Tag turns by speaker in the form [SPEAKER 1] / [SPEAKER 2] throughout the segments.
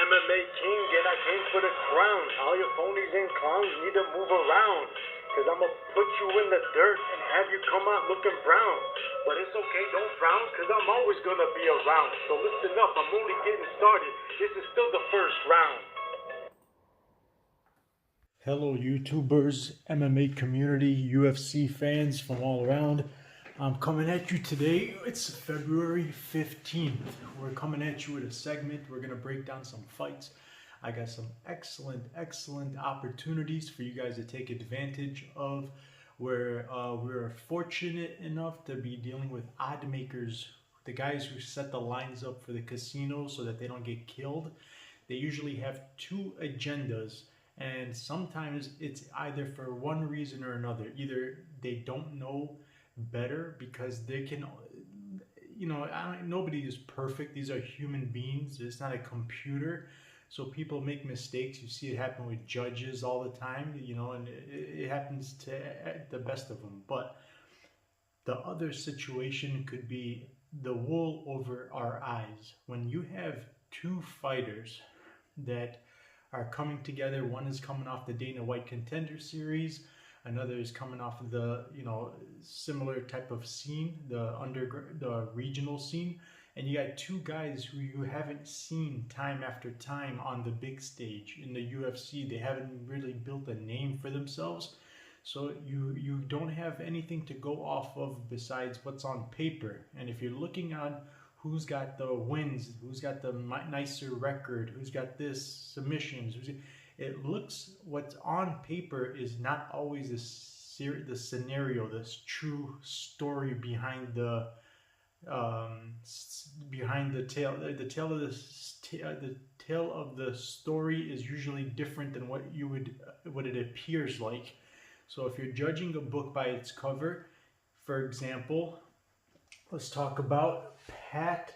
[SPEAKER 1] MMA king and I came for the crown. All your phonies and clowns need to move around. Cause I'ma put you in the dirt and have you come out looking brown. But it's okay, don't frown, cause I'm always gonna be around. So listen up, I'm only getting started. This is still the first round.
[SPEAKER 2] Hello YouTubers, MMA community, UFC fans from all around. I'm coming at you today. It's February 15th. We're coming at you with a segment. We're going to break down some fights. I got some excellent opportunities for you guys to take advantage of, where we're fortunate enough to be dealing with odd makers, the guys who set the lines up for the casinos so that they don't get killed. They usually have two agendas, and sometimes it's either for one reason or another. Either they don't know better because they can, nobody is perfect. These are human beings. It's not a computer. So people make mistakes. You see it happen with judges all the time, and it happens to the best of them. But the other situation could be the wool over our eyes. When you have two fighters that are coming together, one is coming off the Dana White Contender Series, another is coming off of the similar type of scene, the regional scene, and you got two guys who you haven't seen time after time on the big stage in the UFC. They haven't really built a name for themselves, so you don't have anything to go off of besides what's on paper. And if you're looking on who's got the wins, who's got the nicer record, who's got this submissions, it looks, what's on paper is not always the scenario, this true story behind the tale. The tale of the story is usually different than what it appears like. So if you're judging a book by its cover, for example, let's talk about Pat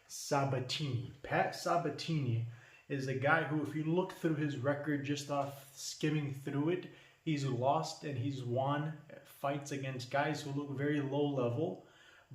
[SPEAKER 2] Sabatini. Pat Sabatini is a guy who, if you look through his record just off skimming through it, he's lost and he's won fights against guys who look very low level.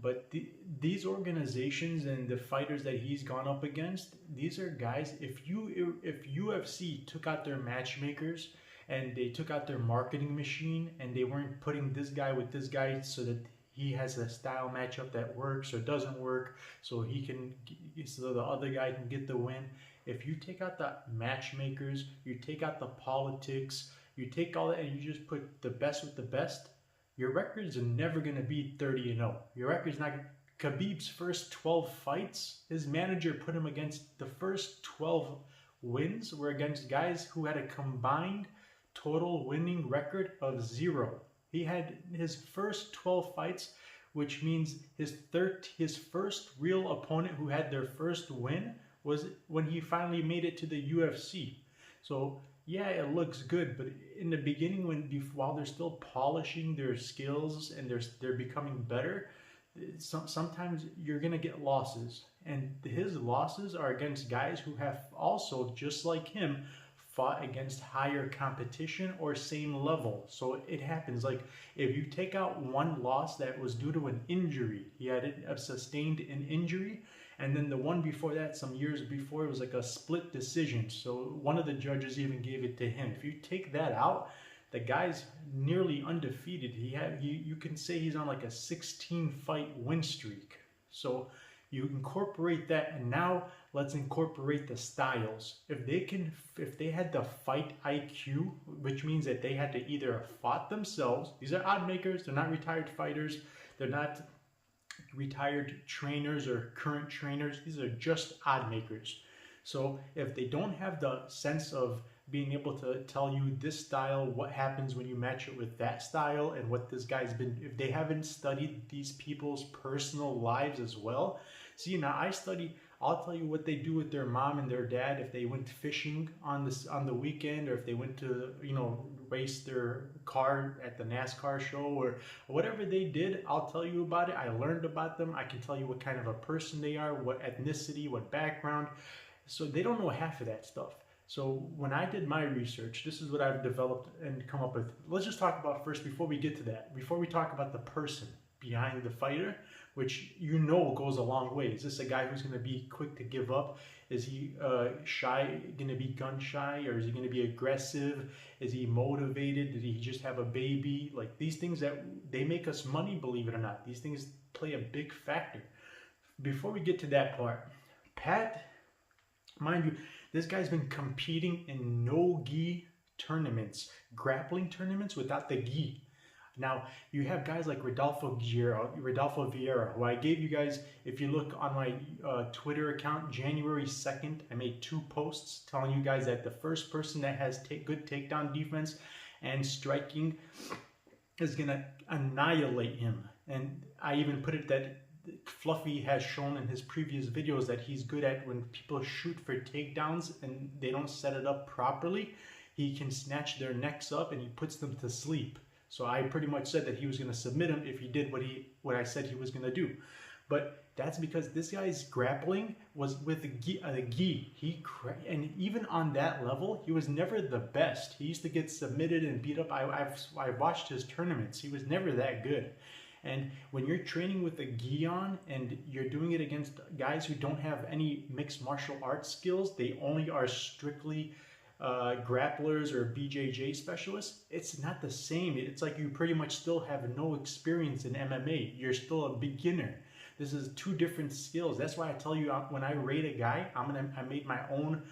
[SPEAKER 2] But these organizations and the fighters that he's gone up against, these are guys, if UFC took out their matchmakers and they took out their marketing machine and they weren't putting this guy with this guy so that he has a style matchup that works or doesn't work, so the other guy can get the win. If you take out the matchmakers, you take out the politics, you take all that and you just put the best with the best, your records are never going to be 30-0. Your record's not. Khabib's first 12 fights, his manager put him against, the first 12 wins were against guys who had a combined total winning record of 0. He had his first 12 fights, which means his first real opponent who had their first win was when he finally made it to the UFC. So yeah, it looks good, but in the beginning, while they're still polishing their skills and they're becoming better, sometimes you're gonna get losses, and his losses are against guys who have also, just like him, fought against higher competition or same level. So it happens. Like if you take out one loss that was due to an injury, he had sustained an injury, and then the one before that, some years before, it was like a split decision. So one of the judges even gave it to him. If you take that out, the guy's nearly undefeated. You can say he's on like a 16-fight win streak. So you incorporate that, and now let's incorporate the styles. If they had the fight IQ, which means that they had to either have fought themselves. These are odd makers. They're not retired fighters. They're not retired trainers or current trainers. These are just odd makers. So if they don't have the sense of being able to tell you this style, what happens when you match it with that style, and what this guy's been, if they haven't studied these people's personal lives as well. See, now I'll tell you what they do with their mom and their dad if they went fishing on the weekend, or if they went to race their car at the NASCAR show or whatever they did. I'll tell you about it. I learned about them. I can tell you what kind of a person they are, what ethnicity, what background. So they don't know half of that stuff. So when I did my research, this is what I've developed and come up with. Let's just talk about first, before we get to that, before we talk about the person behind the fighter, which goes a long way. Is this a guy who's going to be quick to give up? Is he shy, going to be gun shy, or is he going to be aggressive? Is he motivated? Did he just have a baby? Like these things that they make us money, believe it or not. These things play a big factor. Before we get to that part, Pat, mind you, this guy's been competing in no-gi tournaments, grappling tournaments without the gi. Now, you have guys like Rodolfo Vieira, who I gave you guys, if you look on my Twitter account, January 2nd, I made 2 posts telling you guys that the first person that has good takedown defense and striking is going to annihilate him. And I even put it that Fluffy has shown in his previous videos that he's good at when people shoot for takedowns and they don't set it up properly. He can snatch their necks up and he puts them to sleep. So I pretty much said that he was going to submit him if he did what I said he was going to do. But that's because this guy's grappling was with a gi. And even on that level, he was never the best. He used to get submitted and beat up. I watched his tournaments. He was never that good. And when you're training with a gi on and you're doing it against guys who don't have any mixed martial arts skills, they only are strictly grapplers or BJJ specialists, it's not the same. It's like you pretty much still have no experience in MMA. You're still a beginner. This is 2 different skills. That's why I tell you when I rate a guy, I made my own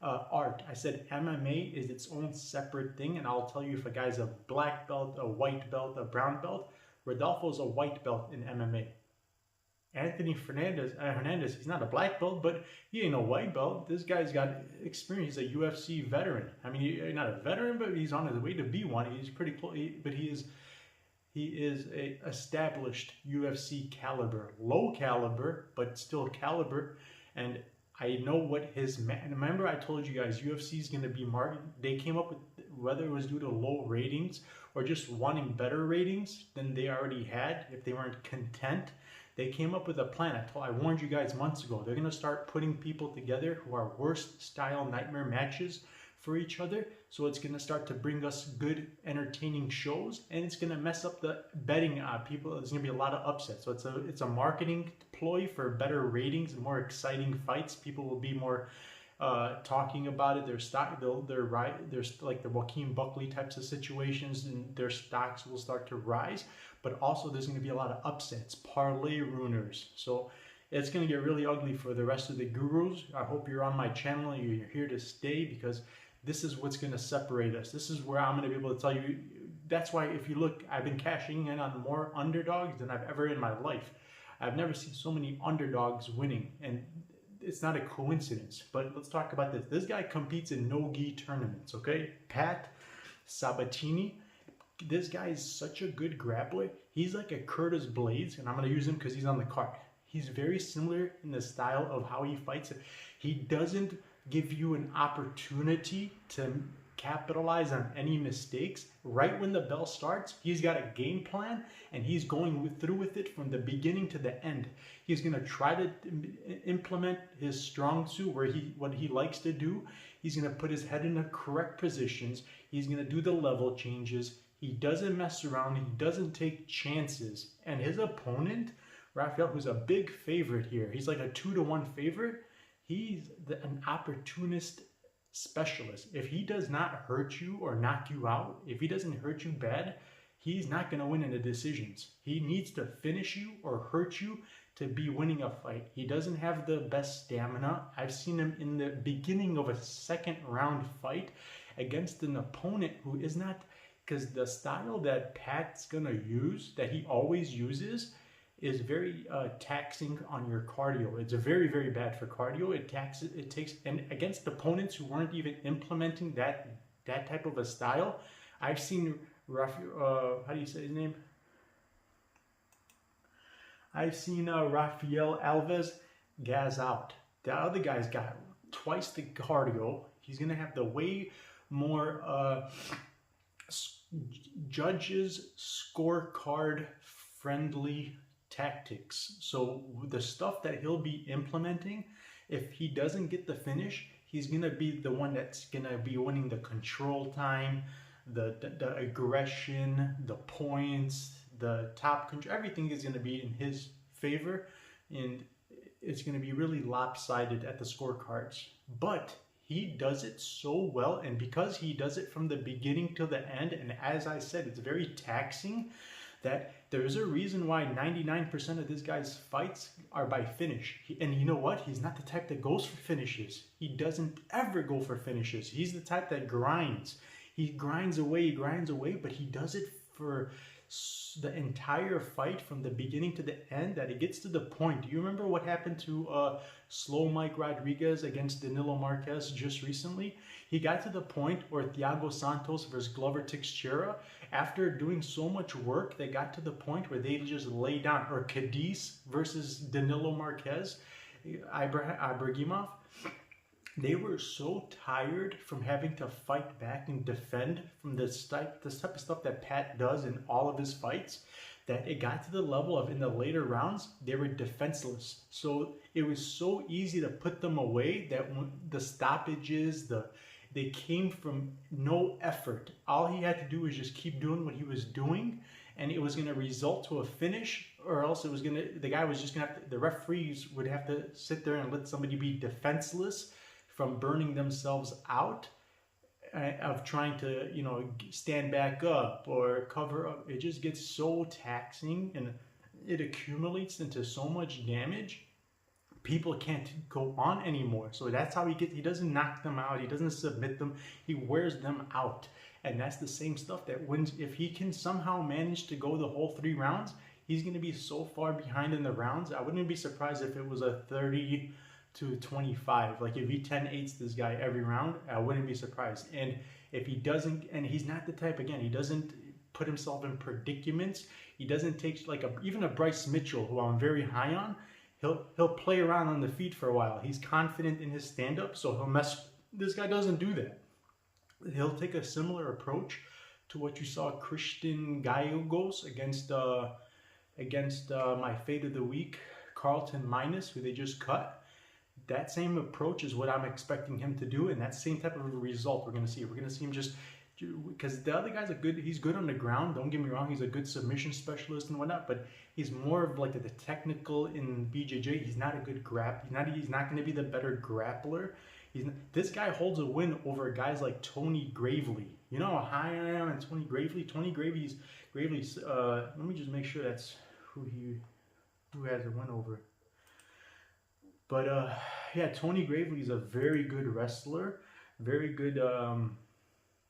[SPEAKER 2] art. I said MMA is its own separate thing, and I'll tell you if a guy's a black belt, a white belt, a brown belt. Rodolfo's a white belt in MMA. Anthony Hernandez, he's not a black belt, but he ain't a white belt. This guy's got experience. He's a UFC veteran. I mean, he's not a veteran, but he's on his way to be one. He's pretty close, but he is a established UFC caliber. Low caliber, but still caliber. And I know what remember I told you guys, UFC is going to be marketed. They came up with, whether it was due to low ratings or just wanting better ratings than they already had, if they weren't content, they came up with a plan. I warned you guys months ago. They're going to start putting people together who are worst style nightmare matches for each other. So it's going to start to bring us good, entertaining shows, and it's going to mess up the betting people. There's going to be a lot of upsets. So it's a marketing ploy for better ratings and more exciting fights. People will be more talking about it. There's like the Joaquin Buckley types of situations, and their stocks will start to rise. But also there's going to be a lot of upsets, parlay ruiners. So it's going to get really ugly for the rest of the gurus. I hope you're on my channel and you're here to stay, because this is what's going to separate us. This is where I'm going to be able to tell you. That's why if you look, I've been cashing in on more underdogs than I've ever in my life. I've never seen so many underdogs winning, and it's not a coincidence. But let's talk about this. This guy competes in no-gi tournaments, okay? Pat Sabatini. This guy is such a good grappler. He's like a Curtis Blaydes, and I'm going to use him because he's on the card. He's very similar in the style of how he fights. He doesn't give you an opportunity to capitalize on any mistakes. Right when the bell starts, he's got a game plan, and he's going through with it from the beginning to the end. He's going to try to implement his strong suit, what he likes to do. He's going to put his head in the correct positions. He's going to do the level changes. He doesn't mess around. He doesn't take chances. And his opponent, Rafael, who's a big favorite here, he's like a 2-to-1 favorite. He's an opportunist specialist. If he does not hurt you or knock you out, if he doesn't hurt you bad, he's not going to win in the decisions. He needs to finish you or hurt you to be winning a fight. He doesn't have the best stamina. I've seen him in the beginning of a second round fight against an opponent who is not, because the style that Pat's going to use, that he always uses, is very taxing on your cardio. It's very, very bad for cardio. It takes, and against opponents who weren't even implementing that type of a style. I've seen Rafael, how do you say his name? I've seen Rafael Alves gas out. The other guy's got twice the cardio. He's gonna have the way more judges scorecard friendly tactics. So the stuff that he'll be implementing, if he doesn't get the finish, he's gonna be the one that's gonna be winning the control time, the aggression, the points, the top control. Everything is gonna be in his favor, and it's going to be really lopsided at the scorecards. But he does it so well, and because he does it from the beginning to the end, and as I said, it's very taxing, that there's a reason why 99% of this guy's fights are by finish. And you know what? He's not the type that goes for finishes. He doesn't ever go for finishes. He's the type that grinds. He grinds away, but he does it for the entire fight from the beginning to the end, that it gets to the point. Do you remember what happened to Slow Mike Rodriguez against Danilo Marquez just recently? He got to the point where Thiago Santos versus Glover Teixeira, after doing so much work, they got to the point where they just lay down. Or Cadiz versus Danilo Marquez, Ibrahimov. They were so tired from having to fight back and defend from this type of stuff that Pat does in all of his fights, that it got to the level of, in the later rounds, they were defenseless. So it was so easy to put them away that when the stoppages, they came from no effort. All he had to do was just keep doing what he was doing, and it was going to result to a finish, or else it was going to, the referees would have to sit there and let somebody be defenseless from burning themselves out of trying to, stand back up or cover up. It just gets so taxing and it accumulates into so much damage. People can't go on anymore. So that's how he doesn't knock them out. He doesn't submit them. He wears them out. And that's the same stuff that wins. If he can somehow manage to go the whole 3 rounds, he's going to be so far behind in the rounds. I wouldn't be surprised if it was a 30 to 25. Like if he 10-8s this guy every round, I wouldn't be surprised. And if he doesn't, and he's not the type, again, he doesn't put himself in predicaments. He doesn't take even a Bryce Mitchell, who I'm very high on. He'll play around on the feet for a while. He's confident in his stand-up, so he'll mess. This guy doesn't do that. He'll take a similar approach to what you saw Christian Gallegos against my fade of the week, Carlton Minus, who they just cut. That same approach is what I'm expecting him to do, and that same type of result we're going to see. We're going to see him just, because the other guy's he's good on the ground, don't get me wrong, he's a good submission specialist and whatnot, but he's more of like the technical in BJJ. He's not a good he's not going to be the better grappler. This guy holds a win over guys like Tony Gravely. You know how high I am on Tony Gravely? Tony Gravely's, let me just make sure that's who has a win over. But yeah, Tony Gravely is a very good wrestler. Very good,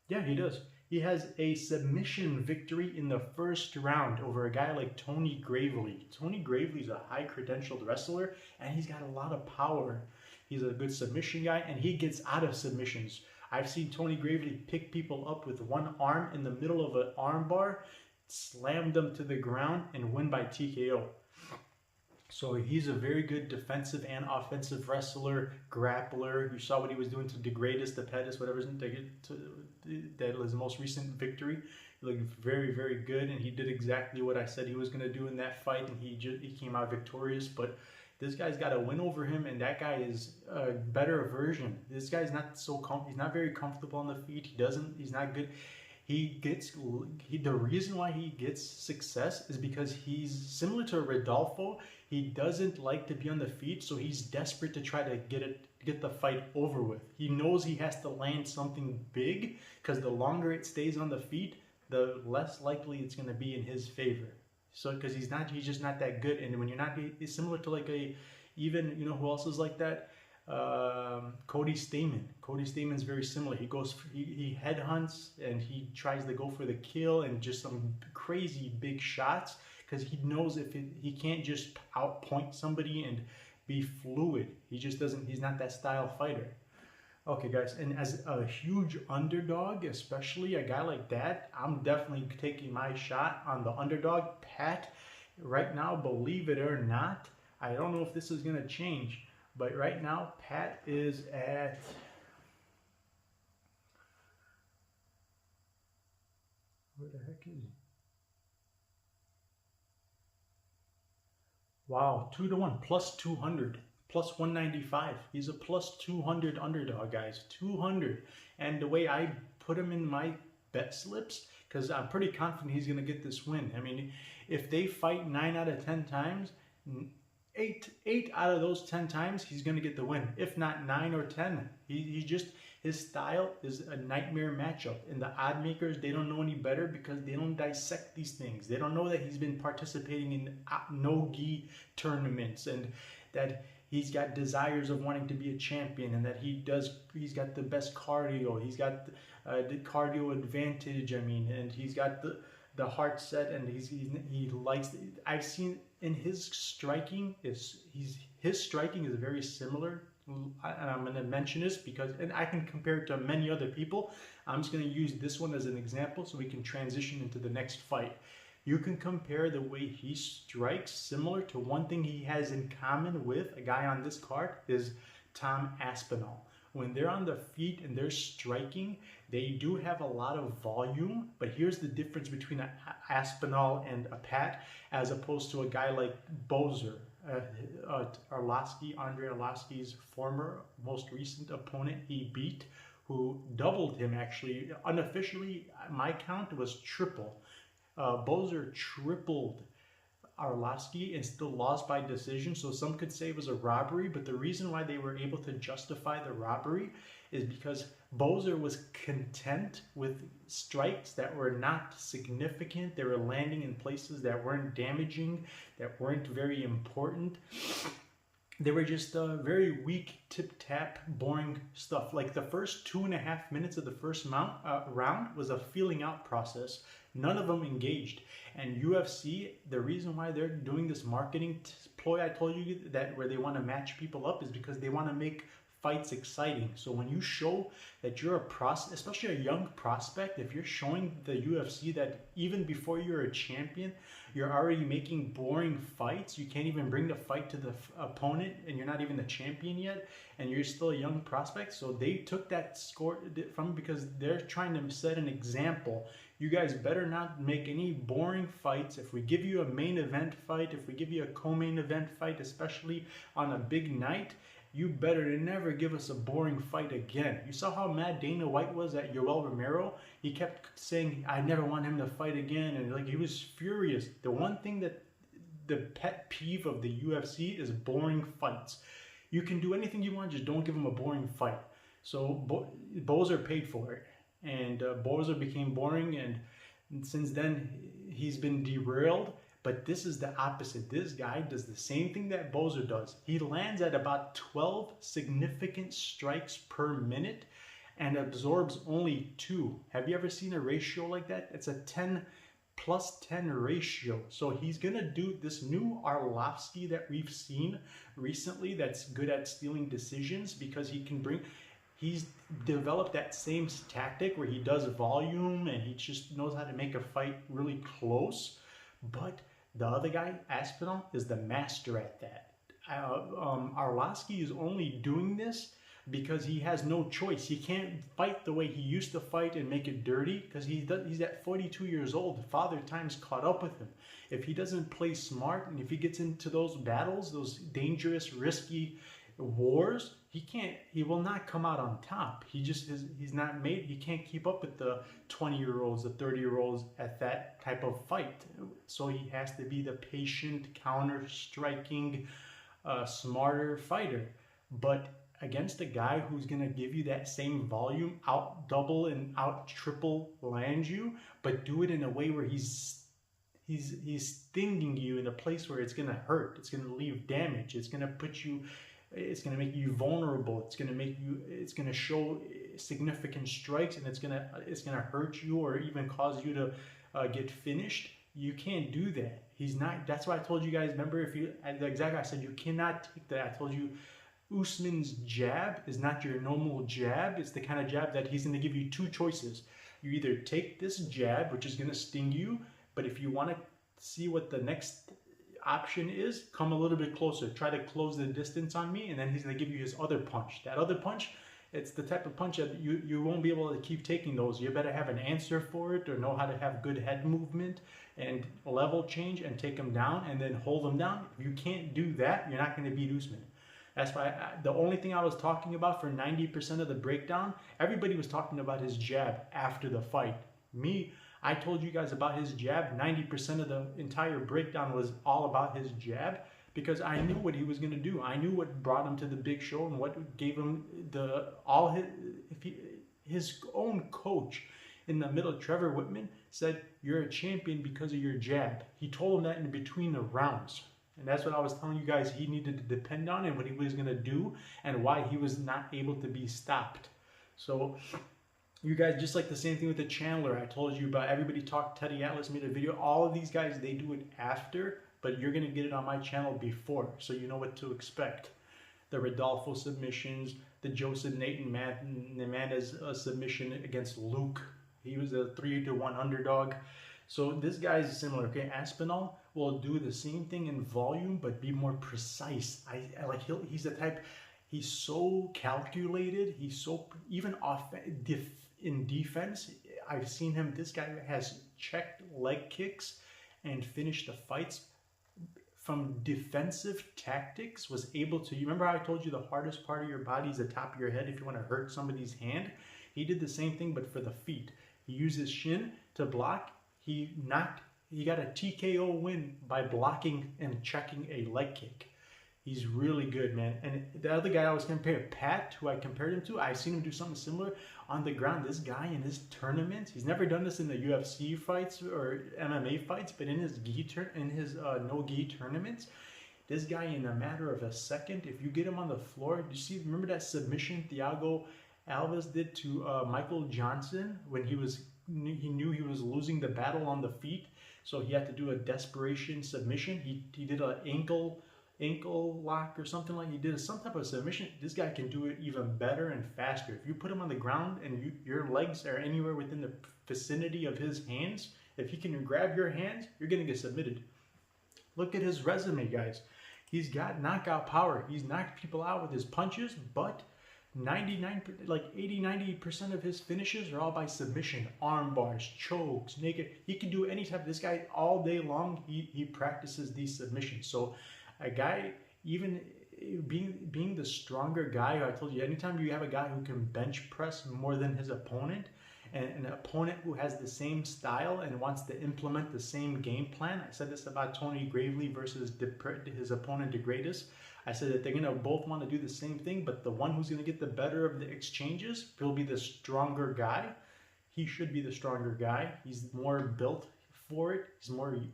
[SPEAKER 2] yeah, he does. He has a submission victory in the first round over a guy like Tony Gravely. Tony Gravely is a high-credentialed wrestler, and he's got a lot of power. He's a good submission guy, and he gets out of submissions. I've seen Tony Gravely pick people up with one arm in the middle of an arm bar, slam them to the ground, and win by TKO. So he's a very good defensive and offensive wrestler, grappler. You saw what he was doing to Blaydes, the Pettis, whatever, that was his most recent victory. He looked very, very good, and he did exactly what I said he was going to do in that fight, and he came out victorious. But this guy's got a win over him, and that guy is a better version. This guy's not he's not very comfortable on the feet. He's not good. The reason why he gets success is because he's similar to Rodolfo. He doesn't like to be on the feet, so he's desperate to try to get the fight over with. He knows he has to land something big, because the longer it stays on the feet, the less likely it's going to be in his favor. So because he's just not that good. And when you're not, it's similar to even who else is like that? Cody Stamann. Cody Stamann's very similar. He headhunts, and he tries to go for the kill and just some crazy big shots, because he knows he can't just outpoint somebody and be fluid. He just doesn't. He's not that style fighter. Okay, guys, and as a huge underdog, especially a guy like that, I'm definitely taking my shot on the underdog, Pat. Right now, believe it or not, I don't know if this is going to change, but right now, Pat is at... Where the heck is he? Wow, 2-1, plus 200, plus 195. He's a plus 200 underdog, guys, 200. And the way I put him in my bet slips, because I'm pretty confident he's going to get this win. I mean, if they fight 9 out of 10 times, eight out of those 10 times he's going to get the win, if not 9 or 10. He just, his style is a nightmare matchup, and the odd makers, they don't know any better because they don't dissect these things. They don't know that he's been participating in no-gi tournaments, and that he's got desires of wanting to be a champion, and that he's got the best cardio, he's got the cardio advantage, I mean, and he's got the heart set, and he likes, I've seen in his striking his striking is very similar, and I'm going to mention this because, and I can compare it to many other people. I'm just going to use this one as an example so we can transition into the next fight. You can compare the way he strikes similar to one thing he has in common with a guy on this card is Tom Aspinall. When they're on the feet and they're striking, they do have a lot of volume, but here's the difference between an Aspinall and a Pat as opposed to a guy like Bozer. Andrei Arlovski's former, most recent opponent he beat, who doubled him actually. Unofficially, my count was triple. Bozer tripled Arlovski and still lost by decision, so some could say it was a robbery, but the reason why they were able to justify the robbery is because Bozer was content with strikes that were not significant. They were landing in places that weren't damaging, that weren't very important. They were just very weak, tip-tap, boring stuff. Like the first 2.5 minutes of the first round was a feeling out process. None of them engaged. And UFC, the reason why they're doing this marketing ploy I told you that where they want to match people up is because they want to make fights exciting. So when you show that you're especially a young prospect, if you're showing the UFC that even before you're a champion, you're already making boring fights, you can't even bring the fight to the opponent, and you're not even the champion yet, and you're still a young prospect. So they took that score from, because they're trying to set an example. You guys better not make any boring fights. If we give you a main event fight, if we give you a co-main event fight, especially on a big night, you better never give us a boring fight again. You saw how mad Dana White was at Yoel Romero? He kept saying, I never want him to fight again, and like he was furious. The one thing that the pet peeve of the UFC is boring fights. You can do anything you want, just don't give him a boring fight. So Bozer paid for it, and Bozer became boring, and since then he's been derailed. But this is the opposite. This guy does the same thing that Bozer does. He lands at about 12 significant strikes per minute and absorbs only 2. Have you ever seen a ratio like that? It's a 10+10 ratio. So he's gonna do this new Arlovski that we've seen recently that's good at stealing decisions, because he's developed that same tactic where he does volume and he just knows how to make a fight really close. But the other guy, Aspinall, is the master at that. Arlovski is only doing this because he has no choice. He can't fight the way he used to fight and make it dirty, because he's at 42 years old. Father Time's caught up with him. If he doesn't play smart, and if he gets into those battles, those dangerous, risky wars, he will not come out on top. He's not made, he can't keep up with the 20-year-olds, the 30-year-olds at that type of fight. So he has to be the patient, counter-striking, smarter fighter. But against a guy who's gonna give you that same volume, out double and out triple land you, but do it in a way where he's stinging you in a place where it's gonna hurt, it's gonna leave damage, it's gonna make you vulnerable. It's gonna show significant strikes, and it's gonna hurt you or even cause you to get finished. You can't do that. He's not. That's why I told you guys. Remember, I said you cannot take that. I told you, Usman's jab is not your normal jab. It's the kind of jab that he's gonna give you 2 choices. You either take this jab, which is gonna sting you, but if you want to see what the next option is, come a little bit closer, try to close the distance on me, and then he's going to give you his other punch. That other punch, it's the type of punch that you won't be able to keep taking those. You better have an answer for it, or know how to have good head movement and level change and take him down and then hold him down. If you can't do that, you're not going to beat Usman. That's why the only thing I was talking about for 90% of the breakdown, everybody was talking about his jab after the fight. I told you guys about his jab. 90% of the entire breakdown was all about his jab. because I knew what he was going to do. I knew what brought him to the big show and what gave him his own coach in the middle. Trevor Whitman said, "You're a champion because of your jab." He told him that in between the rounds. And that's what I was telling you guys he needed to depend on and what he was going to do and why he was not able to be stopped. So you guys, just like the same thing with the Chandler I told you about. Everybody talked, Teddy Atlas made a video. All of these guys, they do it after, but you're going to get it on my channel before, so you know what to expect. The Rodolfo submissions, the Joseph Nathan Hernandez submission against Luke. He was a 3-1 underdog. So this guy is similar, okay? Aspinall will do the same thing in volume, but be more precise. He's the type, he's so calculated. He's so, even in defense, I've seen him, this guy has checked leg kicks and finished the fights from defensive tactics, was able to, you remember how I told you the hardest part of your body is the top of your head if you want to hurt somebody's hand? He did the same thing, but for the feet. He used his shin to block. He got a TKO win by blocking and checking a leg kick. He's really good, man. And the other guy I was comparing, Pat, who I compared him to, I've seen him do something similar on the ground. This guy in his tournaments, he's never done this in the UFC fights or MMA fights, but in his no-gi tournaments, this guy in a matter of a second, if you get him on the floor, remember that submission Thiago Alves did to Michael Johnson when he knew he was losing the battle on the feet, so he had to do a desperation submission. He did an ankle lock or something, like he did some type of submission. This guy can do it even better and faster. If you put him on the ground and your legs are anywhere within the vicinity of his hands, if he can grab your hands, you're gonna get submitted. Look at his resume, guys. He's got knockout power. He's knocked people out with his punches, but 80-90% of his finishes are all by submission, arm bars, chokes, naked. He can do any type. This guy all day long, he practices these submissions. So a guy, even being the stronger guy, I told you, anytime you have a guy who can bench press more than his opponent, and an opponent who has the same style and wants to implement the same game plan. I said this about Tony Gravely versus his opponent Blaydes. I said that they're going to both want to do the same thing, but the one who's going to get the better of the exchanges will be the stronger guy. He should be the stronger guy. He's more built for it.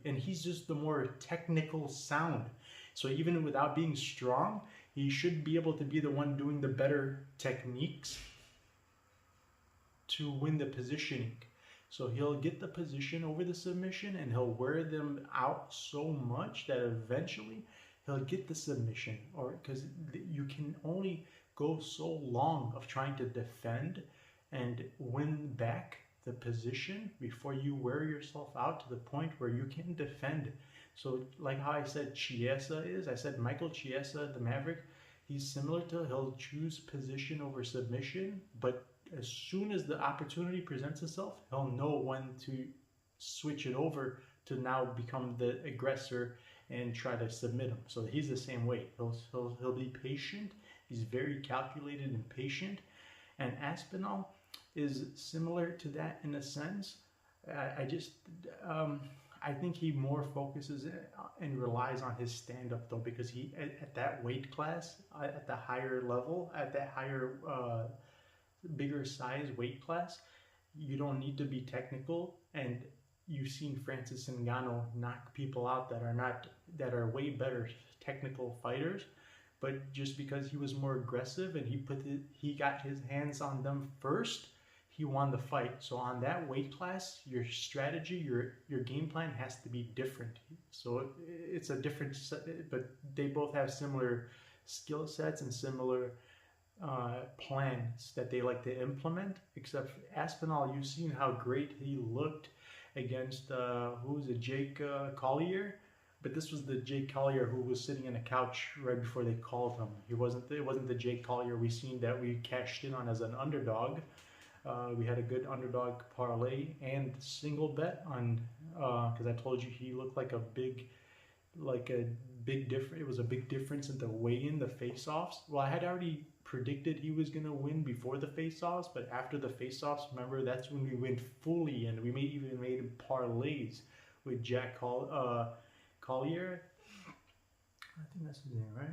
[SPEAKER 2] He's just the more technical sound. So even without being strong, he should be able to be the one doing the better techniques to win the positioning. So he'll get the position over the submission and he'll wear them out so much that eventually he'll get the submission, or because you can only go so long of trying to defend and win back the position before you wear yourself out to the point where you can defend. So like how I said Chiesa is, I said Michael Chiesa, the Maverick, he's similar to, he'll choose position over submission, but as soon as the opportunity presents itself, he'll know when to switch it over to now become the aggressor and try to submit him. So he's the same way. He'll be patient. He's very calculated and patient. And Aspinall is similar to that in a sense. I think he more focuses and relies on his stand-up though, because he at that weight class, at the higher level, at that higher bigger size weight class, you don't need to be technical. And you've seen Francis Ngannou knock people out that are way better technical fighters, but just because he was more aggressive and he got his hands on them first, he won the fight. So on that weight class, your strategy, your game plan has to be different. So it's a different, but they both have similar skill sets and similar plans that they like to implement. Except Aspinall, you've seen how great he looked against who was it, Jake Collier. But this was the Jake Collier who was sitting in a couch right before they called him. It wasn't the Jake Collier we seen that we cashed in on as an underdog. We had a good underdog parlay and single bet on, because I told you he looked like a big difference. It was a big difference in the weigh-in, the face-offs. Well, I had already predicted he was gonna win before the face-offs, but after the face-offs, remember, that's when we went fully, and we even made parlays with Jack Collier. I think that's his name, right?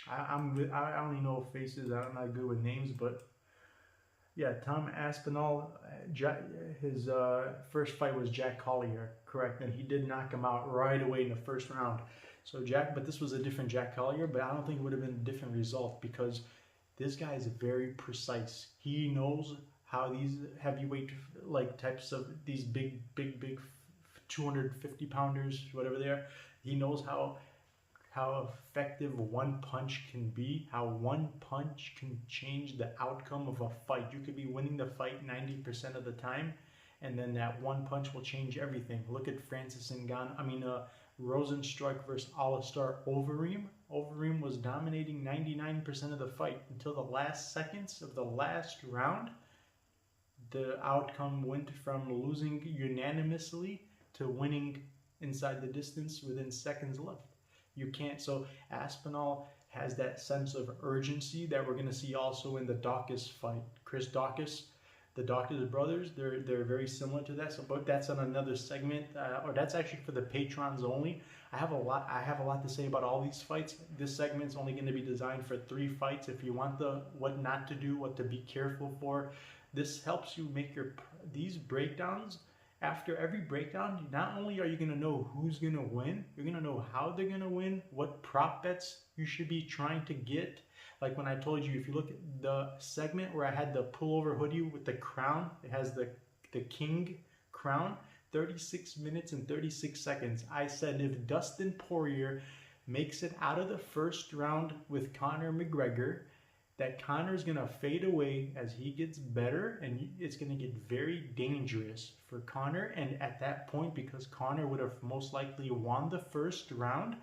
[SPEAKER 2] I only know faces. I'm not good with names, but yeah, Tom Aspinall. His first fight was Jack Collier, correct? And he did knock him out right away in the first round. So but this was a different Jack Collier, but I don't think it would have been a different result because this guy is very precise. He knows how these heavyweight like types of these big 250 pounders, whatever they are. He knows how effective one punch can be, how one punch can change the outcome of a fight. You could be winning the fight 90% of the time, and then that one punch will change everything. Look at Francis Ngannou, Rosenstruck versus Alistair Overeem. Overeem was dominating 99% of the fight until the last seconds of the last round. The outcome went from losing unanimously to winning inside the distance within seconds left. You can't. So Aspinall has that sense of urgency that we're going to see also in the Daukaus fight. Chris Daukaus, the Daukaus brothers, they're very similar to that. So, but that's on another segment, or that's actually for the patrons only. I have a lot to say about all these fights. This segment's only going to be designed for 3 fights. If you want the what not to do, what to be careful for, this helps you make these breakdowns. After every breakdown, not only are you going to know who's going to win, you're going to know how they're going to win, what prop bets you should be trying to get. Like when I told you, if you look at the segment where I had the pullover hoodie with the crown, it has the king crown, 36 minutes and 36 seconds. I said if Dustin Poirier makes it out of the first round with Conor McGregor, that Conor's going to fade away as he gets better, and it's going to get very dangerous for Conor. And at that point, because Conor would have most likely won the first round,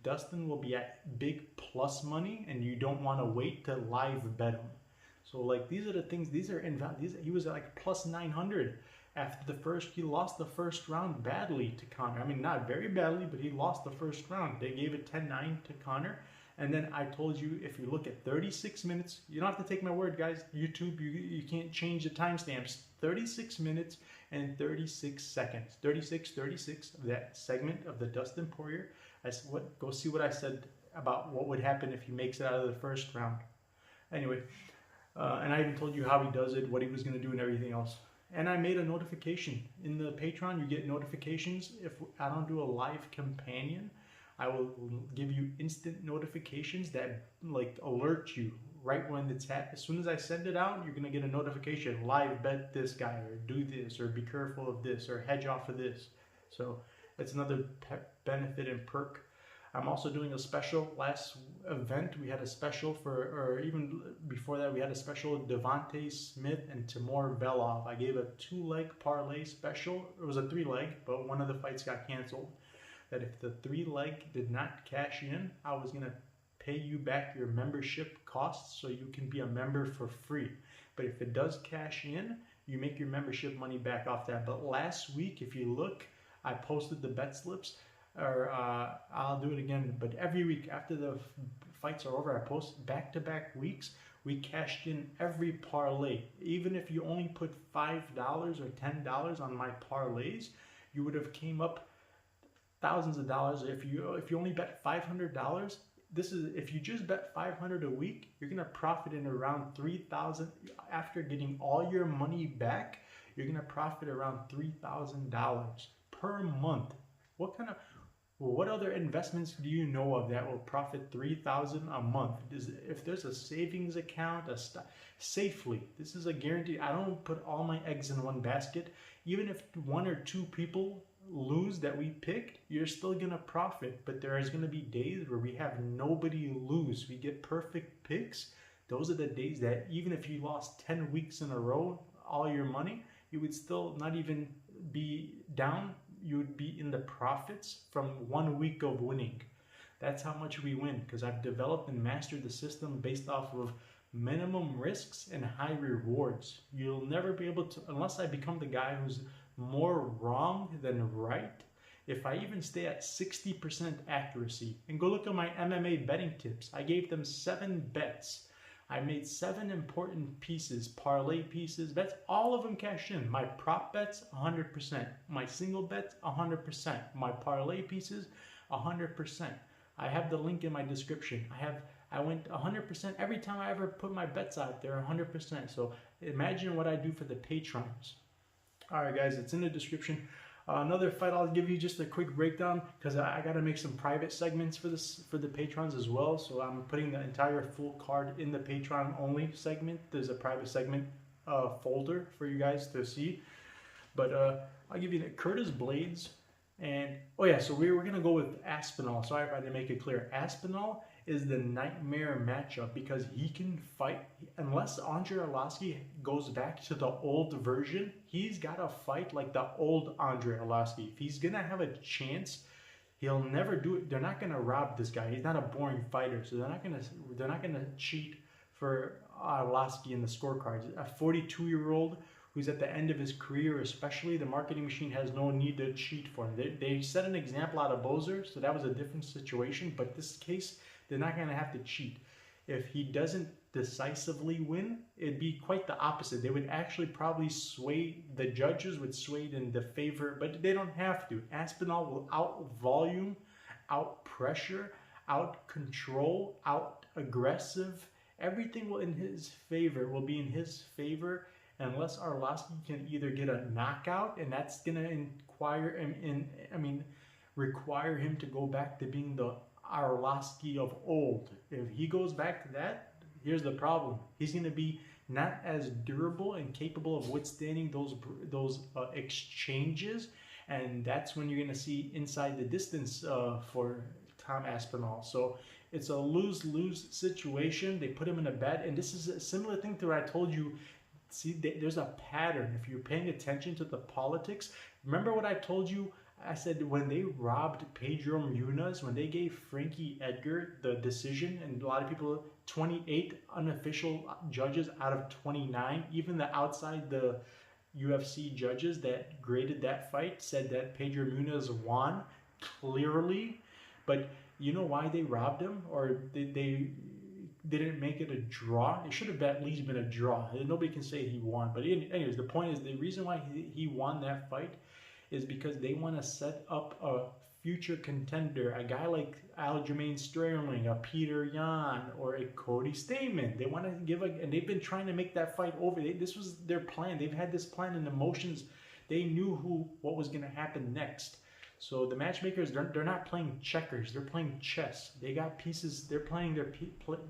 [SPEAKER 2] Dustin will be at big plus money, and you don't want to wait to live bet him. So like these are the things, he was at like plus 900 after the first, he lost the first round badly to Conor. I mean, not very badly, but he lost the first round. They gave it 10-9 to Conor. And then I told you, if you look at 36 minutes, you don't have to take my word, guys. YouTube, you can't change the timestamps. 36 minutes and 36 seconds. 36 of that segment of the Dustin Poirier. Go see what I said about what would happen if he makes it out of the first round. Anyway, and I even told you how he does it, what he was going to do, and everything else. And I made a notification. In the Patreon, you get notifications. If I don't do a live companion, I will give you instant notifications that like alert you right when it's happening. As soon as I send it out, you're going to get a notification. Live bet this guy, or do this, or be careful of this, or hedge off of this. So it's another benefit and perk. I'm also doing a special. Last event, we had a special or even before that, we had a special Devontae Smith and Timur Belov. I gave a 2-leg parlay special. It was a 3-leg, but one of the fights got canceled. That if the 3-leg did not cash in, I was going to pay you back your membership costs so you can be a member for free. But if it does cash in, you make your membership money back off that. But last week, if you look, I posted the bet slips, or I'll do it again. But every week after the fights are over, I post back-to-back weeks. We cashed in every parlay. Even if you only put $5 or $10 on my parlays, you would have came up thousands of dollars. If you only bet $500, if you just bet $500 a week, you're gonna profit in around $3,000 after getting all your money back. You're gonna profit around $3,000 per month. What other investments do you know of that will profit $3,000 a month? If there's a savings account, safely, this is a guarantee. I don't put all my eggs in one basket. Even if 1 or 2 people lose that we picked, you're still gonna profit. But there is gonna be days where we have nobody lose. We get perfect picks. Those are the days that even if you lost 10 weeks in a row, all your money, you would still not even be down. You would be in the profits from 1 week of winning. That's how much we win, because I've developed and mastered the system based off of minimum risks and high rewards. You'll never be able to, unless I become the guy who's more wrong than right. If I even stay at 60% accuracy, and go look at my MMA betting tips, I gave them 7 bets. I made 7 important pieces, parlay pieces, bets, all of them cashed in. My prop bets, 100%. My single bets, 100%. My parlay pieces, 100%. I have the link in my description. I went 100% every time I ever put my bets out there, 100%. So imagine what I do for the patrons. All right, guys, it's in the description. Another fight, I'll give you just a quick breakdown because I got to make some private segments for the patrons as well. So I'm putting the entire full card in the Patreon only segment. There's a private segment folder for you guys to see. But I'll give you the Curtis Blaydes. And, oh yeah, so we're going to go with Aspinall. Sorry if I didn't make it clear. Aspinall is the nightmare matchup because he can fight. Unless Andrei Arlovski goes back to the old version, he's got to fight like the old Andrei Arlovski. If he's going to have a chance, he'll never do it. They're not going to rob this guy. He's not a boring fighter, so they're not going to cheat for Arlovski in the scorecards. A 42-year-old who's at the end of his career, especially, the marketing machine has no need to cheat for him. They set an example out of Bozer, so that was a different situation, but this case, they're not going to have to cheat. If he doesn't decisively win, it'd be quite the opposite. They would actually probably sway, the judges would sway in the favor, but they don't have to. Aspinall will out-volume, out-pressure, out-control, out-aggressive. Everything will will be in his favor, unless Arlovski can either get a knockout, and that's going to require him to go back to being the Arlovski of old. If he goes back to that, here's the problem. He's going to be not as durable and capable of withstanding those exchanges, and that's when you're going to see inside the distance for Tom Aspinall. So it's a lose-lose situation. They put him in a bed, and this is a similar thing to what I told you. See, there's a pattern. If you're paying attention to the politics, remember what I told you? I said when they robbed Pedro Munoz, when they gave Frankie Edgar the decision, and a lot of people, 28 unofficial judges out of 29, even the outside the UFC judges that graded that fight said that Pedro Munoz won clearly. But you know why they robbed him? Or they didn't make it a draw? It should have at least been a draw. Nobody can say he won. But anyways, the point is the reason why he won that fight is because they want to set up a future contender, a guy like Aljamain Sterling, a Peter Yan, or a Cody Stamann. They want to give and they've been trying to make that fight over. This was their plan. They've had this plan in the motions. They knew what was going to happen next. So the matchmakers, they're not playing checkers. They're playing chess. They got pieces. They're playing their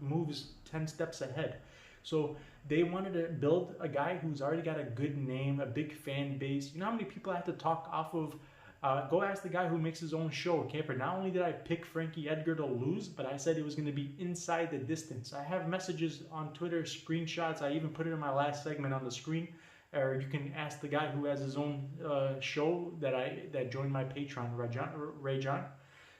[SPEAKER 2] moves 10 steps ahead. So they wanted to build a guy who's already got a good name, a big fan base. You know how many people I have to talk off of? Go ask the guy who makes his own show, Camper. Not only did I pick Frankie Edgar to lose, but I said it was going to be inside the distance. I have messages on Twitter, screenshots. I even put it in my last segment on the screen. Or you can ask the guy who has his own show that joined my Patreon, Ray John.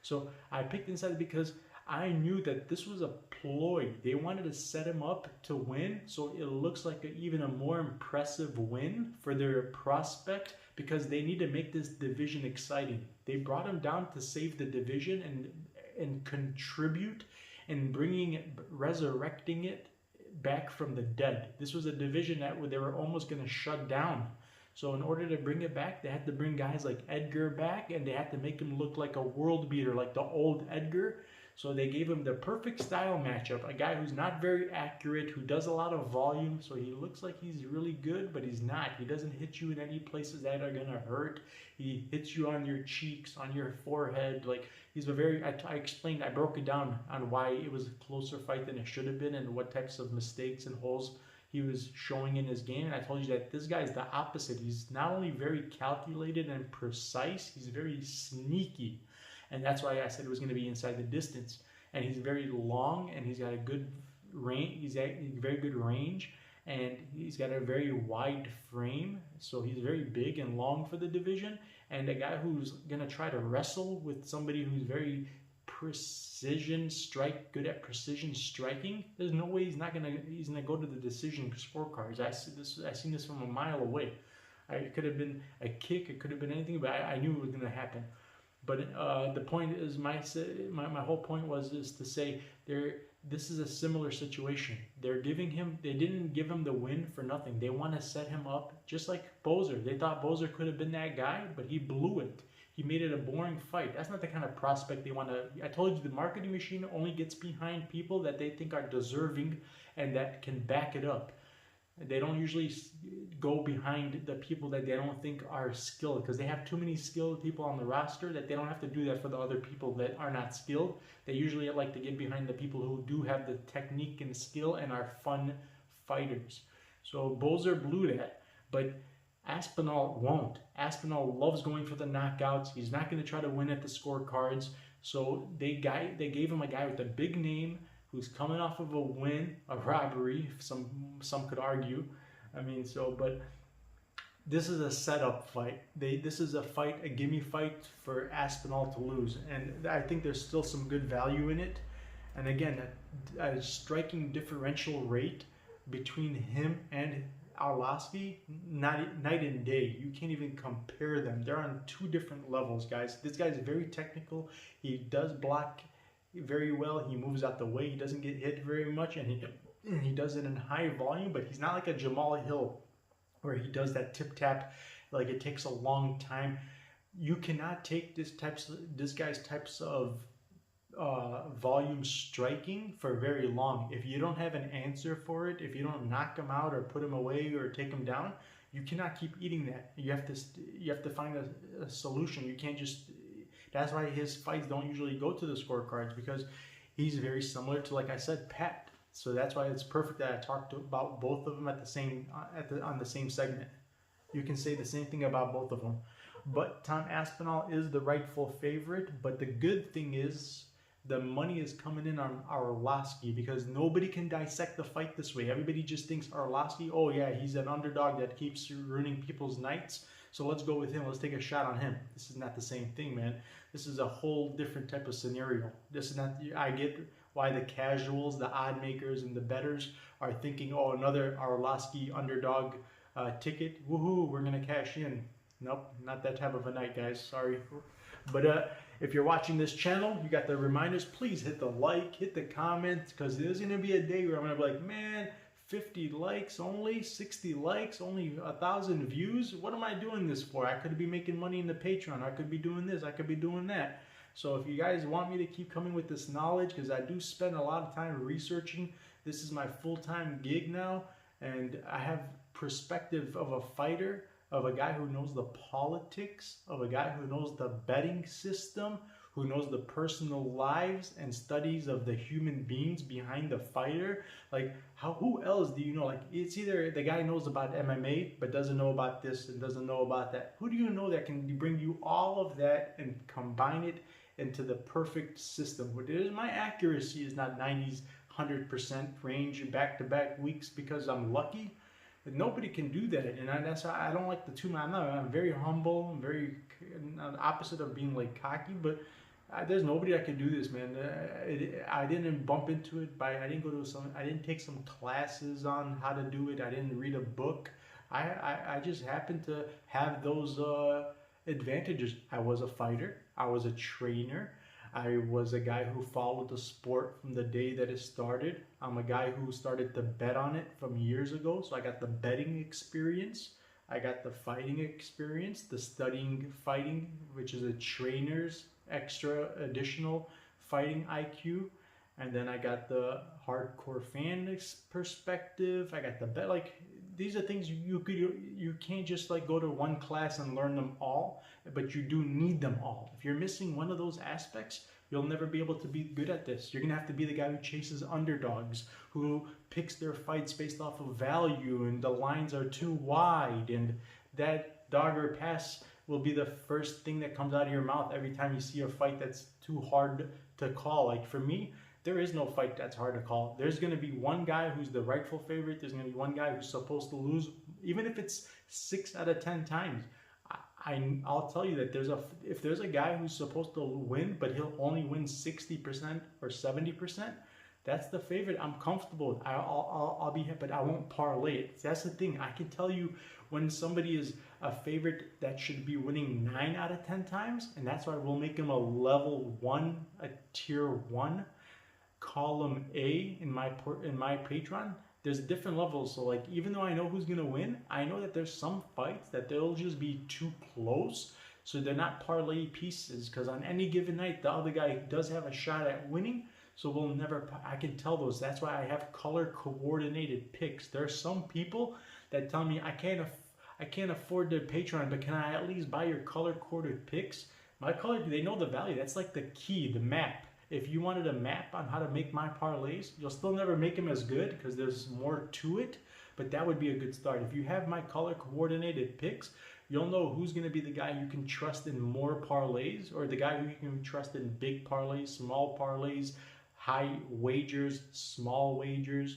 [SPEAKER 2] So I picked inside because I knew that this was a ploy. They wanted to set him up to win, so it looks like even a more impressive win for their prospect because they need to make this division exciting. They brought him down to save the division and contribute and resurrecting it back from the dead. This was a division that they were almost going to shut down. So in order to bring it back, they had to bring guys like Edgar back, and they had to make him look like a world beater, like the old Edgar. So they gave him the perfect style matchup, a guy who's not very accurate, who does a lot of volume, so he looks like he's really good, but he's not. He doesn't hit you in any places that are going to hurt. He hits you on your cheeks, on your forehead. Like, he's a very, I explained, I broke it down on why it was a closer fight than it should have been and what types of mistakes and holes he was showing in his game. And I told you that this guy is the opposite. He's not only very calculated and precise, he's very sneaky. And that's why I said it was going to be inside the distance. And he's very long, and he's got a good range. He's got very good range, and he's got a very wide frame. So he's very big and long for the division. And a guy who's going to try to wrestle with somebody who's very good at precision striking. There's no way he's gonna go to the decision scorecards. I seen this from a mile away. It could have been a kick. It could have been anything, but I knew it was going to happen. But the point is, my whole point was to say this is a similar situation. They didn't give him the win for nothing. They want to set him up just like Bozer. They thought Bozer could have been that guy, but he blew it. He made it a boring fight. That's not the kind of prospect they want to. I told you the marketing machine only gets behind people that they think are deserving and that can back it up. They don't usually go behind the people that they don't think are skilled, because they have too many skilled people on the roster that they don't have to do that for the other people that are not skilled. They usually like to get behind the people who do have the technique and skill and are fun fighters. So Bozer blew that, but Aspinall won't. Aspinall loves going for the knockouts. He's not going to try to win at the scorecards. So they gave him a guy with a big name who's coming off of a win, a robbery, some could argue. I mean, but this is a setup fight. This is a fight, a gimme fight for Aspinall to lose. And I think there's still some good value in it. And again, a striking differential rate between him and Arlovski, night and day. You can't even compare them. They're on two different levels, guys. This guy's very technical. He does block very well. He moves out the way. He doesn't get hit very much, and he does it in high volume, but he's not like a Jamal Hill where he does that tip tap, like it takes a long time. You cannot take this guy's types of volume striking for very long. If you don't have an answer for it, if you don't knock him out or put him away or take him down, you cannot keep eating that. You have to find a solution. You can't just. That's why his fights don't usually go to the scorecards, because he's very similar to, like I said, Pat. So that's why it's perfect that I talked about both of them at the same on the same segment. You can say the same thing about both of them. But Tom Aspinall is the rightful favorite. But the good thing is the money is coming in on Arlovski, because nobody can dissect the fight this way. Everybody just thinks Arlovski, oh yeah, he's an underdog that keeps ruining people's nights, so let's go with him. Let's take a shot on him. This is not the same thing, man. This is a whole different type of scenario. This is not. I get why the casuals, the odd makers, and the bettors are thinking, oh, another Arlovski underdog ticket. Woohoo, we're gonna cash in. Nope, not that type of a night, guys. Sorry. But if you're watching this channel, you got the reminders. Please hit the like, hit the comment, because there's gonna be a day where I'm gonna be like, man, 50 likes only, 60 likes, only 1,000 views. What am I doing this for? I could be making money in the Patreon. I could be doing this. I could be doing that. So if you guys want me to keep coming with this knowledge, because I do spend a lot of time researching, this is my full-time gig now, and I have perspective of a fighter, of a guy who knows the politics, of a guy who knows the betting system, who knows the personal lives and studies of the human beings behind the fighter. Like, who else do you know? Like, it's either the guy knows about MMA but doesn't know about this and doesn't know about that. Who do you know that can bring you all of that and combine it into the perfect system? My accuracy is not 90s, 100% range back-to-back weeks because I'm lucky. But nobody can do that, and that's why I don't like the two. I'm very humble. I'm very opposite of being like cocky, but there's nobody that can do this, man. I didn't bump into it I didn't take some classes on how to do it. I didn't read a book. I just happened to have those advantages. I was a fighter. I was a trainer. I was a guy who followed the sport from the day that it started. I'm a guy who started to bet on it from years ago, so I got the betting experience. I got the fighting experience, the studying fighting, which is a trainer's extra additional fighting IQ. And then I got the hardcore fan perspective. I got the bet. Like, these are things you can't just like go to one class and learn them all, but you do need them all. If you're missing one of those aspects, you'll never be able to be good at this. You're gonna have to be the guy who chases underdogs, who picks their fights based off of value, and the lines are too wide, and that dog or pass will be the first thing that comes out of your mouth every time you see a fight that's too hard to call. Like, for me, there is no fight that's hard to call. There's going to be one guy who's the rightful favorite. There's going to be one guy who's supposed to lose, even if it's 6 out of 10 times. I'll tell you that if there's a guy who's supposed to win, but he'll only win 60% or 70%, that's the favorite. I'm comfortable with. I'll be happy, but I won't parlay it. That's the thing. I can tell you when somebody is a favorite that should be winning 9 out of 10 times, and that's why we'll make him a level 1, a tier 1. Column A in my Patreon. There's different levels, so like, even though I know who's gonna win, I know that there's some fights that they'll just be too close So they're not parlay pieces, because on any given night, the other guy does have a shot at winning. So we'll never, I can tell those. That's why I have color coordinated picks. There are some people that tell me I can't afford the Patreon, but can I at least buy your color coded picks? My color, they know the value. That's like the key, the map. If you wanted a map on how to make my parlays, you'll still never make them as good because there's more to it, but that would be a good start. If you have my color coordinated picks, you'll know who's going to be the guy you can trust in more parlays, or the guy who you can trust in big parlays, small parlays, high wagers, small wagers.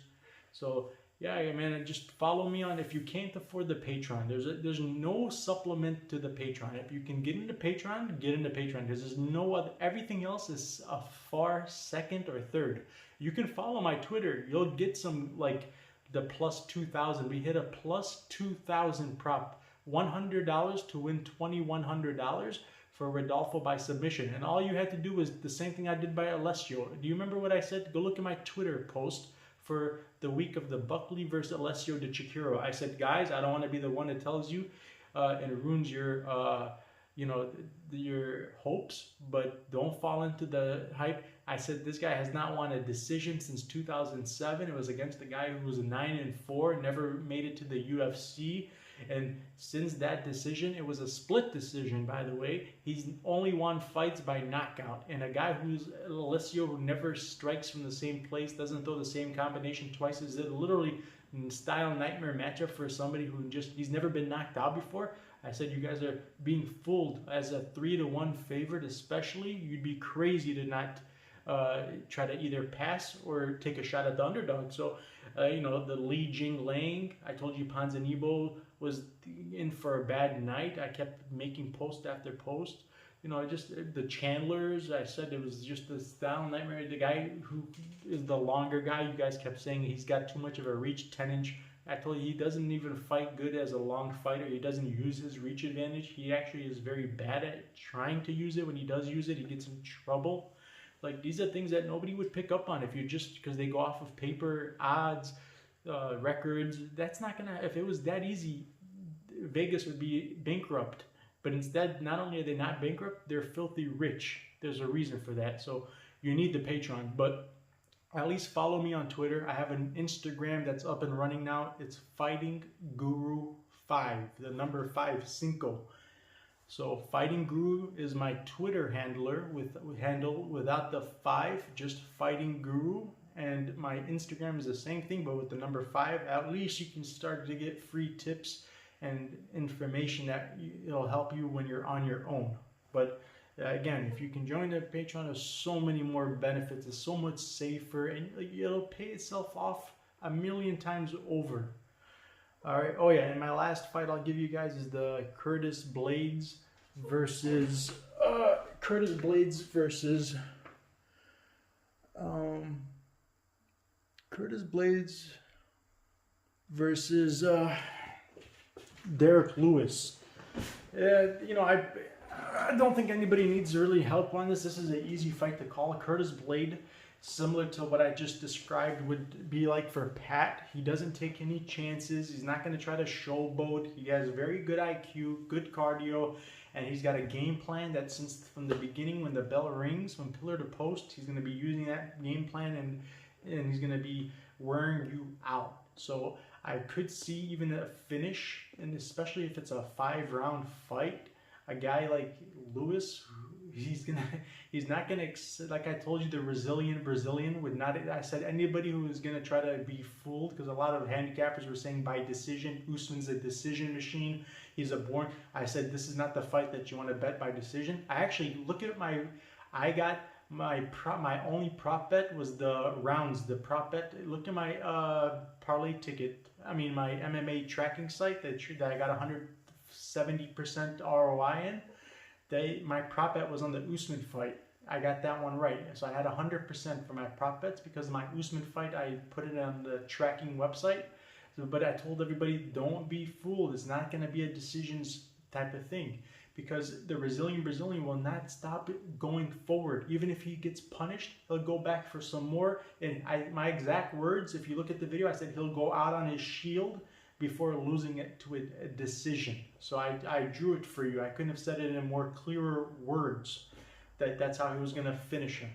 [SPEAKER 2] So yeah, man, just follow me on. If you can't afford the Patreon, there's no supplement to the Patreon. If you can get into Patreon, get into Patreon, because there's no other. Everything else is a far second or third. You can follow my Twitter. You'll get some, like the plus 2,000. We hit a plus 2,000 prop, $100 to win $2,100 for Rodolfo by submission. And all you had to do was the same thing I did by Alessio. Do you remember what I said? Go look at my Twitter post for the week of the Buckley versus Alessio de Chikiro. I said, guys, I don't want to be the one that tells you and ruins your, your hopes, but don't fall into the hype. I said, this guy has not won a decision since 2007. It was against the guy who was 9-4, never made it to the UFC. And since that decision, it was a split decision, by the way. He's only won fights by knockout. And a guy who's Alessio, who never strikes from the same place, doesn't throw the same combination twice, is it literally style nightmare matchup for somebody who he's never been knocked out before. I said, you guys are being fooled as a 3-1 favorite, especially. You'd be crazy to not try to either pass or take a shot at the underdog. So, the Li Jinglang, I told you Ponzinibbio was in for a bad night. I kept making post after post. Just the Chandlers, I said it was just the style nightmare. The guy who is the longer guy, you guys kept saying he's got too much of a reach, 10-inch. I told you he doesn't even fight good as a long fighter. He doesn't use his reach advantage. He actually is very bad at trying to use it. When he does use it, he gets in trouble. Like, these are things that nobody would pick up on if you're just, because they go off of paper, odds, records. That's not gonna, if it was that easy, Vegas would be bankrupt. But instead, not only are they not bankrupt, they're filthy rich. There's a reason for that. So you need the Patreon, but at least follow me on Twitter. I have an Instagram that's up and running now. It's Fighting Guru 5, the number 5, Cinco. So Fighting Guru is my Twitter handle without the 5, just Fighting Guru. And my Instagram is the same thing, but with the number 5. At least you can start to get free tips and information that it'll help you when you're on your own. But again, if you can join the Patreon, there's so many more benefits. It's so much safer, and it'll pay itself off a million times over. All right. Oh yeah, and my last fight I'll give you guys is the Curtis Blaydes versus Derrick Lewis. I don't think anybody needs really help on this. This is an easy fight to call. Curtis Blaydes, similar to what I just described, would be like for Pat. He doesn't take any chances. He's not going to try to showboat. He has very good IQ, good cardio, and he's got a game plan that since from the beginning, when the bell rings, from pillar to post, he's going to be using that game plan, and he's going to be wearing you out. So I could see even a finish, and especially if it's a 5-round fight. A guy like Lewis, he's not gonna, like I told you, the resilient Brazilian would not. I said anybody who is gonna try to be fooled, because a lot of handicappers were saying by decision, Usman's a decision machine. He's a born. I said this is not the fight that you want to bet by decision. I actually look at I got my only prop bet was the rounds. The prop bet. Look at my parlay ticket. I mean my MMA tracking site that I got 170% ROI in. My prop bet was on the Usman fight. I got that one right. So I had 100% for my prop bets because of my Usman fight. I put it on the tracking website. But I told everybody, don't be fooled. It's not going to be a decisions type of thing, because the resilient Brazilian will not stop going forward. Even if he gets punished, he'll go back for some more. And my exact words, if you look at the video, I said he'll go out on his shield before losing it to a decision. So I drew it for you. I couldn't have said it in more clearer words that's how he was going to finish him.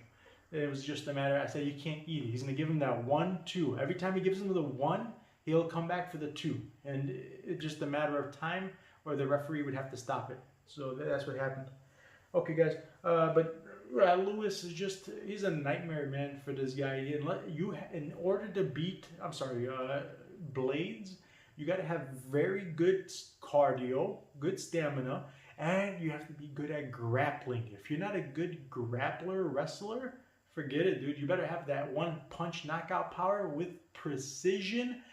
[SPEAKER 2] It was just a matter, I said, you can't eat it. He's going to give him that 1-2. Every time he gives him the 1, he'll come back for the 2. And it's just a matter of time, or the referee would have to stop it. So that's what happened. Okay, guys. But Lewis is just, he's a nightmare, man, for this guy. In order to beat, Blaydes, you got to have very good cardio, good stamina, and you have to be good at grappling. If you're not a good grappler, wrestler, forget it, dude. You better have that one punch knockout power with precision,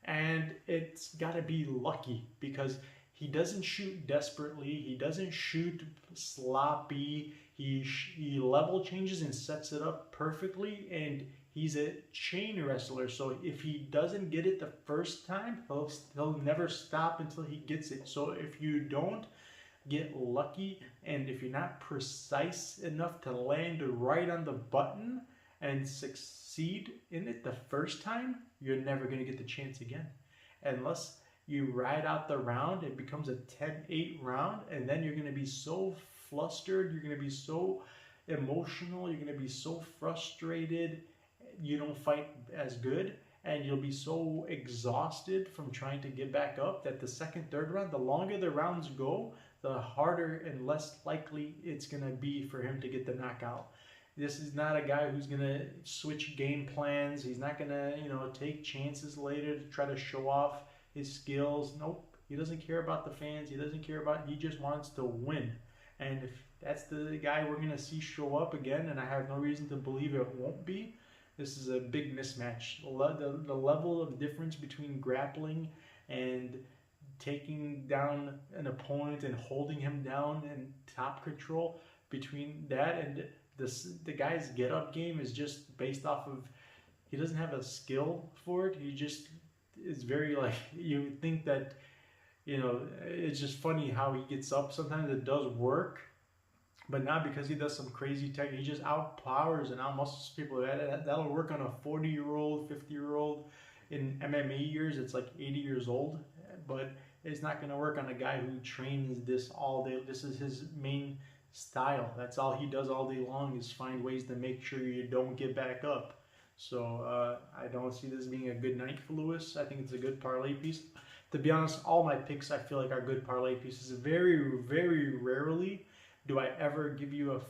[SPEAKER 2] and it's got to be lucky, because he doesn't shoot desperately. He doesn't shoot sloppy. He level changes and sets it up perfectly, and he's a chain wrestler. So if he doesn't get it the first time, he'll never stop until he gets it. So if you don't get lucky, and if you're not precise enough to land right on the button and succeed in it the first time, you're never going to get the chance again. Unless you ride out the round, it becomes a 10-8 round, and then you're going to be so flustered, you're going to be so emotional, you're going to be so frustrated, you don't fight as good, and you'll be so exhausted from trying to get back up that the second, third round, the longer the rounds go, the harder and less likely it's going to be for him to get the knockout. This is not a guy who's going to switch game plans. He's not going to, take chances later to try to show off his skills. Nope. He doesn't care about the fans. He doesn't care about, he just wants to win. And if that's the guy we're going to see show up again, and I have no reason to believe it won't be, this is a big mismatch. The level of difference between grappling and taking down an opponent and holding him down and top control, between that and the guy's get-up game is just based off of, he doesn't have a skill for it. He just is very, you think that, it's just funny how he gets up. Sometimes it does work, but not because he does some crazy tech. He just outpowers and outmuscles people. That'll work on a 40-year-old, 50-year-old. In MMA years, it's like 80 years old, but it's not going to work on a guy who trains this all day. This is his main style. That's all he does all day long, is find ways to make sure you don't get back up. So I don't see this being a good night for Lewis. I think it's a good parlay piece. To be honest, all my picks I feel like are good parlay pieces. Very, very rarely do I ever give you a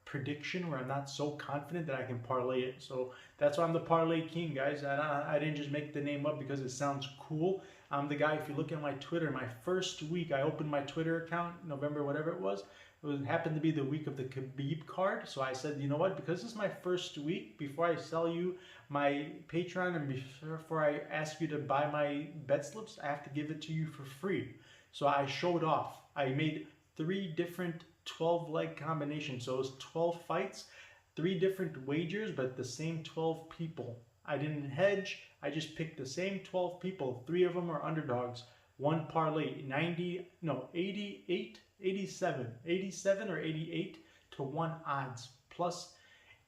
[SPEAKER 2] prediction where I'm not so confident that I can parlay it. So that's why I'm the parlay king, guys. I didn't just make the name up because it sounds cool. I'm the guy, if you look at my Twitter, my first week I opened my Twitter account, November, whatever it was. It happened to be the week of the Khabib card. So I said, you know what, because this is my first week, before I sell you my Patreon and before I ask you to buy my bet slips, I have to give it to you for free. So I showed off. I made 3 different 12-leg combinations. So it was 12 fights, 3 different wagers, but the same 12 people. I didn't hedge. I just picked the same 12 people. 3 of them are underdogs. 1 parlay, 87 or 88 to 1 odds, plus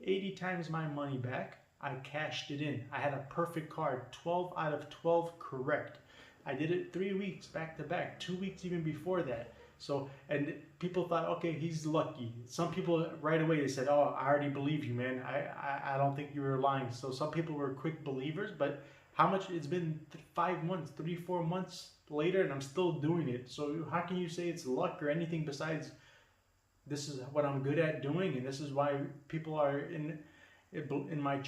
[SPEAKER 2] 80 times my money back. I cashed it in. I had a perfect card, 12 out of 12 correct. I did it 3 weeks back to back, 2 weeks even before that. So, and people thought, okay, he's lucky. Some people right away, they said, oh, I already believe you, man. I don't think you were lying. So some people were quick believers, but how much, it's been 5 months, 3-4 months later, and I'm still doing it. So how can you say it's luck or anything besides this is what I'm good at doing, and this is why people are on my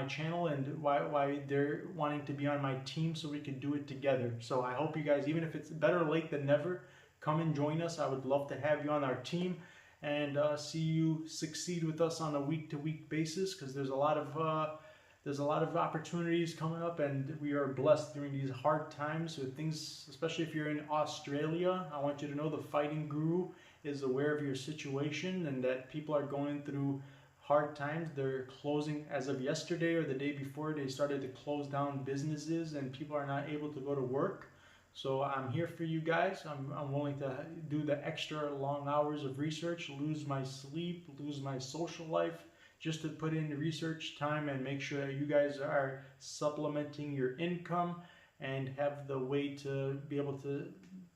[SPEAKER 2] channel, and why they're wanting to be on my team, so we can do it together. So I hope you guys, even if it's better late than never, come and join us. I would love to have you on our team and see you succeed with us on a week-to-week basis, because there's a lot of opportunities coming up, and we are blessed during these hard times with things, especially if you're in Australia. I want you to know the Fighting Guru is aware of your situation, and that people are going through hard times. They're closing, as of yesterday or the day before, they started to close down businesses, and people are not able to go to work. So I'm here for you guys. I'm willing to do the extra long hours of research, lose my sleep, lose my social life, just to put in the research time and make sure that you guys are supplementing your income and have the way to be able to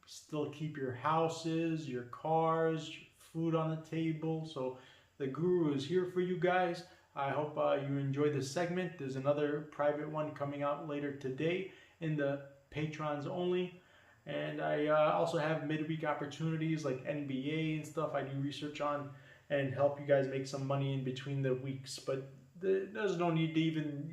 [SPEAKER 2] still keep your houses, your cars, food on the table. So the guru is here for you guys. I hope you enjoy this segment. There's another private one coming out later today in the patrons only. And I also have midweek opportunities like NBA and stuff I do research on and help you guys make some money in between the weeks. But there's no need to even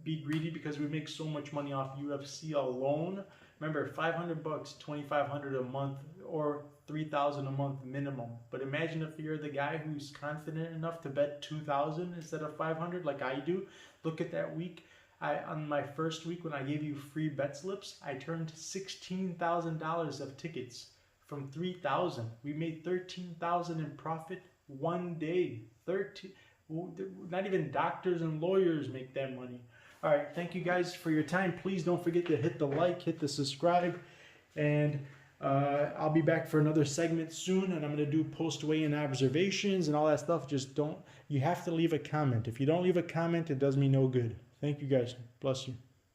[SPEAKER 2] be greedy because we make so much money off UFC alone. Remember, $500, $2,500 a month, or $3,000 a month minimum. But imagine if you're the guy who's confident enough to bet $2,000 instead of $500, like I do. Look at that week. On my first week when I gave you free bet slips, I turned $16,000 of tickets from $3,000. We made $13,000 in profit one day. Not even doctors and lawyers make that money. All right, thank you guys for your time. Please don't forget to hit the like, hit the subscribe, and I'll be back for another segment soon, and I'm going to do post-weigh-in observations and all that stuff. Just don't, you have to leave a comment. If you don't leave a comment, it does me no good. Thank you guys. Bless you.